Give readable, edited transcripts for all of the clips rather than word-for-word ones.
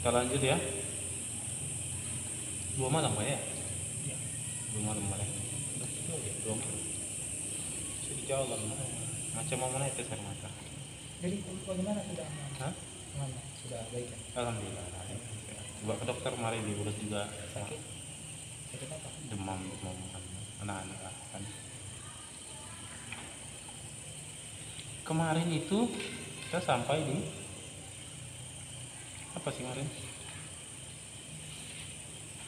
Kita lanjut ya. 2 malam ya? Ya. 2 malam ya. 2 malam. Sudah jalan. Macam mana itu saya mata? Jadi bagaimana sudah aman? Hah? Aman, sudah baik ya? Alhamdulillah. Coba ke dokter kemarin diurus juga. Sakit? Sakit apa? Demam anak-anak kan. Kemarin itu kita sampai di apa sih kemarin?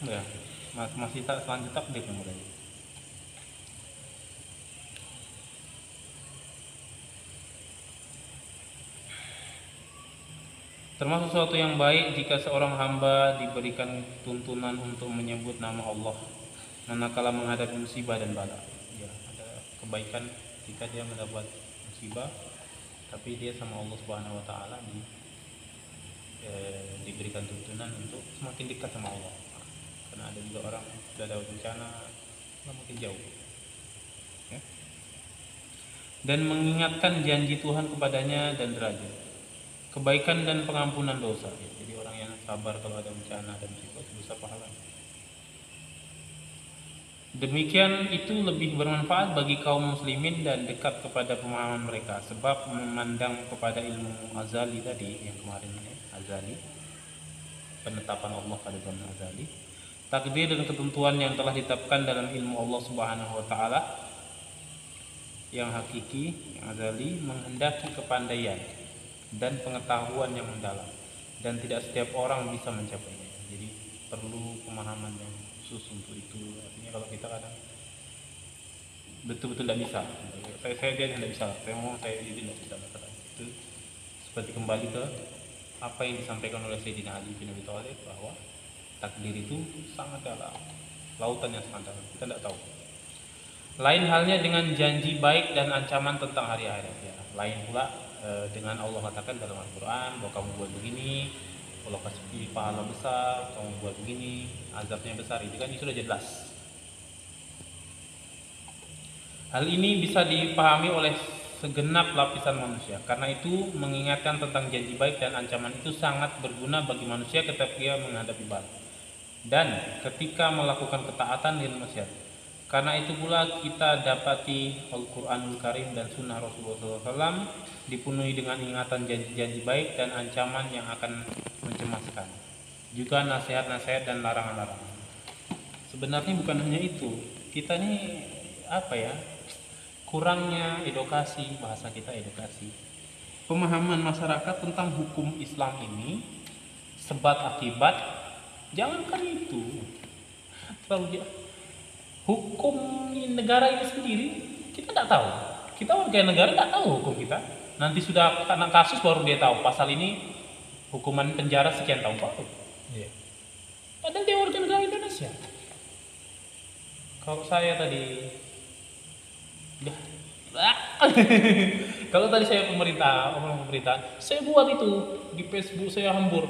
Ya, masih tak selanjutnya update mulai. Termasuk sesuatu yang baik jika seorang hamba diberikan tuntunan untuk menyebut nama Allah manakala menghadapi musibah dan bala. Ya, ada kebaikan jika dia mendapat musibah tapi dia sama Allah Subhanahu wa taala diberikan tuntunan untuk semakin dekat sama Allah. Karena ada juga orang sudah ada bencana makin jauh. Ya. Dan mengingatkan janji Tuhan kepadanya dan derajat. Kebaikan dan pengampunan dosa. Ya, jadi orang yang sabar kalau ada bencana dan musibah dosa pahala. Demikian itu lebih bermanfaat bagi kaum muslimin dan dekat kepada pemahaman mereka sebab memandang kepada ilmu azali tadi yang kemarin ya, azali, penetapan Allah pada zaman azali, takdir dan ketentuan yang telah ditetapkan dalam ilmu Allah Subhanahu wa taala yang hakiki, yang azali, menghendaki kepandaian dan pengetahuan yang mendalam dan tidak setiap orang bisa mencapainya. Jadi perlu pemahaman yang khusus untuk itu. Artinya kalau kita kadang betul-betul tidak bisa, saya dia tidak bisa, saya mau saya ini tidak bisa, itu seperti kembali ke apa yang disampaikan oleh Sayyidina Ali bin Abi Thalib bahwa takdir itu sangat dalam, lautan yang sangat dalam, kita tidak tahu. Lain halnya dengan janji baik dan ancaman tentang hari akhirat ya. Lain pula dengan Allah katakan dalam Al-Quran bahwa kamu buat begini Allah kasih pahala besar, kamu buat begini azabnya besar, itu kan sudah jelas. Hal ini bisa dipahami oleh segenap lapisan manusia. Karena itu mengingatkan tentang janji baik dan ancaman itu sangat berguna bagi manusia ketika dia menghadapi bala dan ketika melakukan ketaatan dan maksiat. Karena itu pula kita dapati Al-Quranul Karim dan Sunnah Rasulullah SAW dipenuhi dengan ingatan janji-janji baik dan ancaman yang akan mencemaskan, juga nasihat-nasihat dan larangan-larangan. Sebenarnya bukan hanya itu, kita ini apa ya, kurangnya edukasi, bahasa kita edukasi, pemahaman masyarakat tentang hukum Islam ini, sebab akibat, jangankan itu, terlalu hukum negara ini sendiri kita tidak tahu. Kita warga negara tidak tahu hukum kita. Nanti sudah kena kasus baru dia tahu pasal ini hukuman penjara sekian tahun baru. Iya. Padahal dia warga negara Indonesia. Kalau saya tadi, kalau tadi saya pemerintah, saya buat itu di Facebook, saya hambur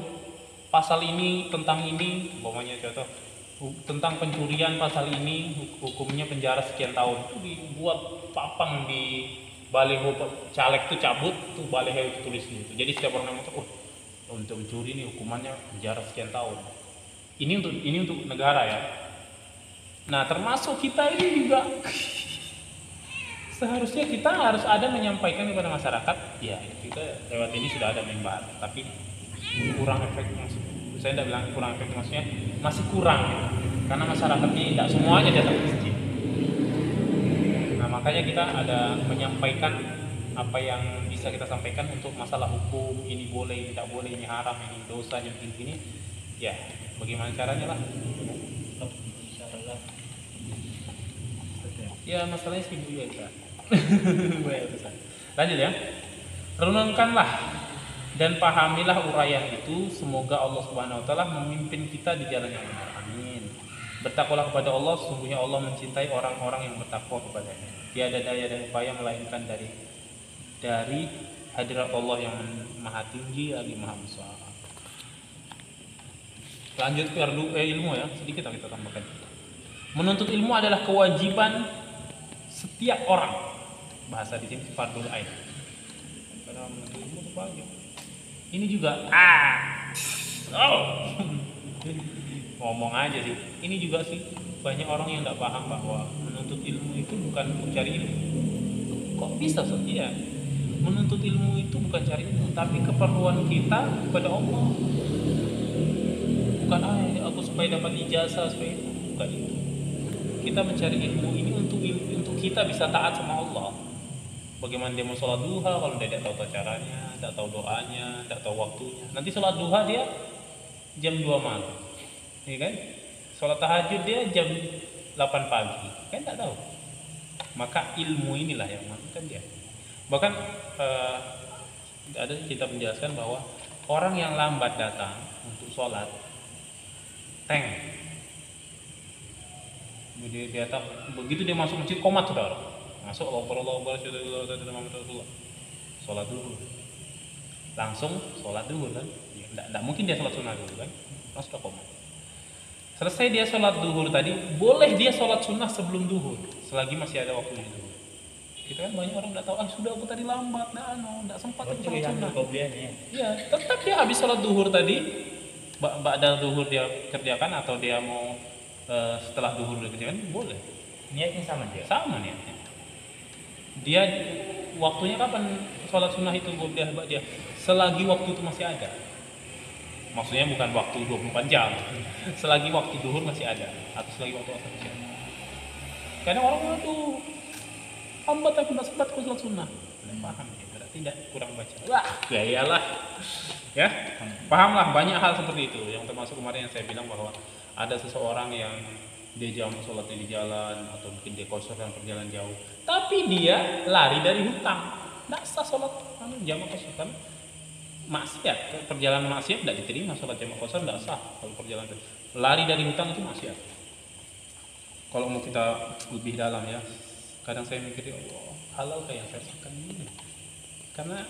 pasal ini tentang ini, umpamanya contoh tentang pencurian pasal ini hukumnya penjara sekian tahun, itu dibuat papang di baliho caleg tuh cabut tuh baliho itu tulis gitu. Jadi setiap orang yang ngomong, untuk mencuri ini hukumannya penjara sekian tahun. Ini untuk negara ya. Nah termasuk kita ini juga seharusnya kita harus ada menyampaikan kepada masyarakat. Ya kita lewat ini sudah ada membahas, tapi kurang efektif. Saya tidak bilang kurang efektif, maksudnya masih kurang gitu. Karena masyarakatnya tidak semuanya datang ke masjid. Nah makanya kita ada menyampaikan apa yang bisa kita sampaikan untuk masalah hukum, ini boleh, tidak boleh, ini haram, ini dosa, yang ini ya bagaimana caranya lah. Ya masalahnya sih ya kita. Lanjut ya. Renungkanlah dan pahamilah uraian itu, semoga Allah Subhanahu wa taala memimpin kita di jalan yang benar. Amin. Bertakwalah kepada Allah, sesungguhnya Allah mencintai orang-orang yang bertakwa kepadanya. Tiada daya dan upaya melainkan dari hadirat Allah yang maha tinggi lagi maha besar. Lanjut ke ilmu ya, sedikit kita tambahkan. Menuntut ilmu adalah kewajiban setiap orang. Bahasa di sini fardhu ain. Karena menuntut ilmu itu banyak. Ini juga Oh. Ngomong aja sih. Ini juga sih banyak orang yang nggak paham bahwa menuntut ilmu itu bukan untuk cari ilmu. Kok bisa Sob? Iya. Menuntut ilmu itu bukan cari ilmu, tapi keperluan kita kepada Allah. Bukan aku supaya dapat ijazah supaya itu, bukan itu. Kita mencari ilmu ini untuk kita bisa taat sama Allah. Bagaimana dia mau sholat duha kalau dia tidak tahu caranya, tidak tahu doanya, tidak tahu waktunya. Nanti sholat duha dia jam 2 malam, ya kan? Sholat tahajud dia jam 8 pagi, kan tidak tahu. Maka ilmu inilah yang menentukan dia. Bahkan ada kita menjelaskan bahwa orang yang lambat datang untuk sholat, tank. Dia begitu dia masuk masjid komat saudara. Masuk Allahu Akbar sholat dulu. Langsung sholat dulu kan? Ya, tidak mungkin dia sholat sunnah dulu kan? Masuk komat. Selesai dia sholat duhur tadi, boleh dia sholat sunnah sebelum duhur, selagi masih ada waktu di duhur. Kita kan banyak orang tidak tahu, sudah aku tadi lambat, tidak sempat aku sholat sunnah. Iya, tetap dia habis sholat duhur tadi, ba'da duhur dia kerjakan atau dia mau setelah duhur dia kerjakan, boleh. Niatnya sama dia. Sama niatnya. Dia waktunya kapan sholat sunnah itu dia selagi waktu itu masih ada. Maksudnya bukan waktu 24 jam. Selagi waktu duhur masih ada atau selagi waktu asar masih ada. Kadang orang waduh lambat aku tidak sempat sholat sunnah. Tidak paham ya, berarti tidak kurang baca. Wah, gayalah. Ya, pahamlah banyak hal seperti itu. Yang termasuk kemarin yang saya bilang bahwa ada seseorang yang dia jamak sholatnya di jalan atau mungkin dia kosor dalam perjalanan jauh, tapi dia lari dari hutang, tidak sah sholat jamak kosor kan maksiat, perjalanan maksiat tidak diterima, sholat jamak kosor tidak sah kalau perjalanan lari dari hutang itu maksiat. Kalau mau kita lebih dalam ya, kadang saya mikir ya Allah halal kayak yang saya rasakan ini karena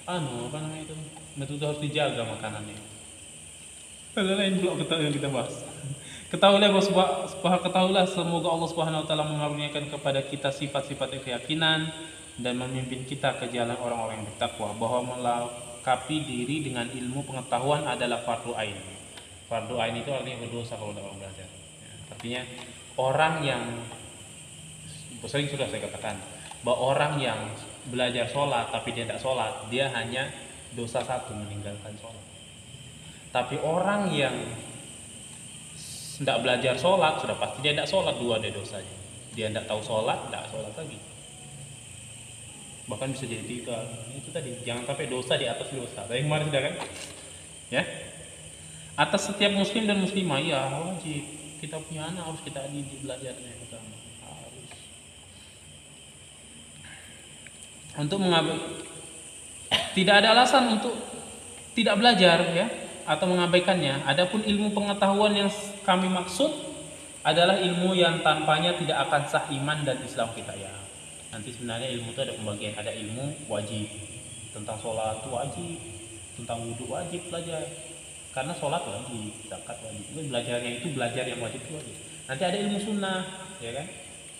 apa namanya itu betul harus dijaga makanannya. Hal lain pula yang kita bahas. Ketahuilah semoga Allah Subhanahu wa taala mengaruniakan kepada kita sifat-sifat keyakinan dan memimpin kita ke jalan orang-orang yang bertakwa, bahwa melengkapi diri dengan ilmu pengetahuan adalah fardu ain. Fardu ain itu artinya berdosa kalau orang belajar. Ya, artinya orang yang sering sudah saya katakan bahwa orang yang belajar sholat tapi dia tidak sholat, dia hanya dosa satu, meninggalkan sholat. Tapi orang yang tidak belajar sholat, sudah pasti dia tidak sholat, dua ada dosanya. Dia tidak tahu sholat, tidak sholat lagi. Bahkan bisa jadi 3. Itu tadi, jangan sampai dosa di atas dosa. Tadi kemarin sudah kan? Ya. Atas setiap muslim dan muslimah, ya wajib. Kita punya anak harus kita didik belajarnya pertama. Harus. Untuk tidak ada alasan untuk tidak belajar ya, atau mengabaikannya. Adapun ilmu pengetahuan yang kami maksud adalah ilmu yang tanpanya tidak akan sah iman dan Islam kita ya. Nanti sebenarnya ilmu itu ada pembagian, ada ilmu wajib tentang sholat itu wajib, tentang wudhu wajib belajar karena sholat wajib, zakat wajib. Belajarnya itu belajar yang wajib itu wajib. Nanti ada ilmu sunnah, ya kan?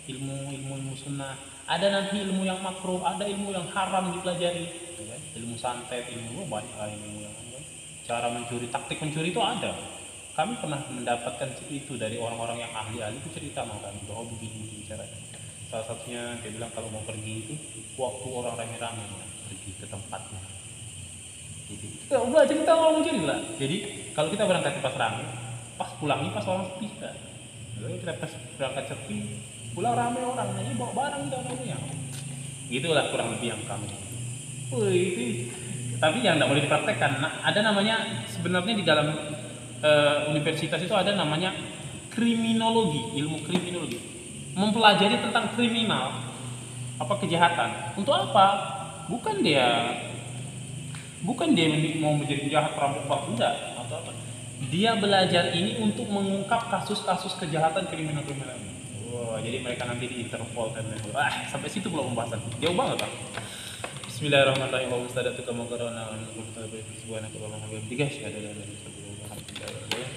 Ilmu sunnah. Ada nanti ilmu yang makruh, ada ilmu yang haram dipelajari, ya kan? Ilmu santet, ilmu banyak lah ilmu yang cara mencuri, taktik mencuri itu ada. Kami pernah mendapatkan itu dari orang-orang yang ahli-ahli itu cerita sama kami bahwa begini caranya. Salah satunya dia bilang kalau mau pergi itu waktu orang rame-rame pergi ke tempatnya. Jadi udah cerita orang mencuri lah. Jadi kalau kita berangkat pas rame, pas pulangnya pas orang sepi kan. Lalu kita pas berangkat sepi, pulang rame orang, ini bawa barang kita namanya. Gitulah kurang lebih yang kami. Itu tapi yang tidak boleh dipraktekkan. Nah, ada namanya sebenarnya di dalam universitas itu ada namanya kriminologi, ilmu kriminologi, mempelajari tentang kriminal, apa kejahatan. Untuk apa? Bukan dia mau menjadi penjahat, perampok, enggak, atau apa? Dia belajar ini untuk mengungkap kasus-kasus kejahatan kriminal ini. Wah, jadi mereka nanti di Interpol dan lain-lain. Sampai situ belum pembahasan. Jauh banget Pak. Bismillahirrahmanirrahim. Wa mustadatu kama qara'na wa naqulu subhanaka wa bihamdika asyhadu an la ilaha illa anta astaghfiruka wa atubu ilaik.